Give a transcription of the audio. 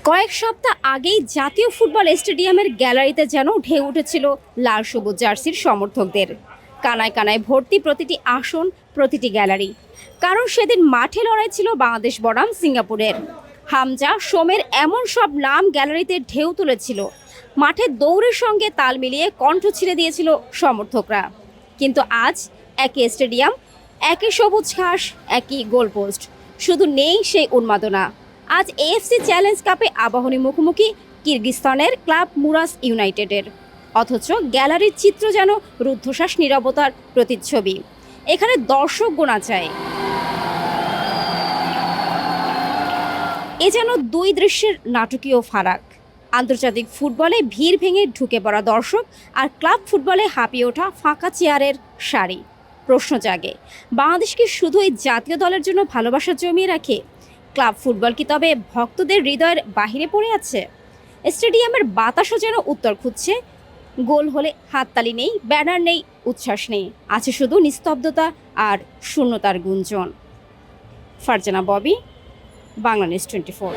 কয়েক সপ্তাহ আগেই জাতীয় ফুটবল স্টেডিয়ামের গ্যালারিতে যেন ঢেউ উঠেছিল লাল সবুজ জার্সির সমর্থকদের। কানায় কানায় ভর্তি প্রতিটি আসন, প্রতিটি গ্যালারি। কারণ সেদিন মাঠে লড়াই ছিল বাংলাদেশ বনাম সিঙ্গাপুরের। হামজা, সোমের এমন সব নাম গ্যালারিতে ঢেউ তুলেছিল। মাঠে দৌড়ের সঙ্গে তাল মিলিয়ে কণ্ঠ ছিঁড়ে দিয়েছিল সমর্থকরা। কিন্তু আজ একই স্টেডিয়াম, একই সবুজ ঘাস, একই গোলপোস্ট, শুধু নেই সেই উন্মাদনা। আজ এএফসি চ্যালেঞ্জ কাপে আবাহনী মুখোমুখি কিরগিজস্তানের ক্লাব মুরাস ইউনাইটেডের। অথচ গ্যালারির চিত্র যেন রুদ্ধশ্বাস নীরবতার প্রতিচ্ছবি। এখানে দর্শক গোনা চায়। এ যেন দুই দৃশ্যের নাটকীয় ফারাক। আন্তর্জাতিক ফুটবলে ভিড় ভেঙে ঢুকে পড়া দর্শক, আর ক্লাব ফুটবলে হাঁপিয়ে ওঠা ফাঁকা চেয়ারের সারি। প্রশ্ন জাগে, বাংলাদেশ কি শুধুই জাতীয় দলের জন্য ভালোবাসা জমিয়ে রাখে? ক্লাব ফুটবল কি তবে ভক্তদের হৃদয়ের বাহিরে পড়ে আছে? স্টেডিয়ামের বাতাসও যেন উত্তর খুঁজছে। গোল হলে হাততালি নেই, ব্যানার নেই, উচ্ছ্বাস নেই, আছে শুধু নিস্তব্ধতা আর শূন্যতার গুঞ্জন। ফারজানা ববি, বাংলানিউজ 24।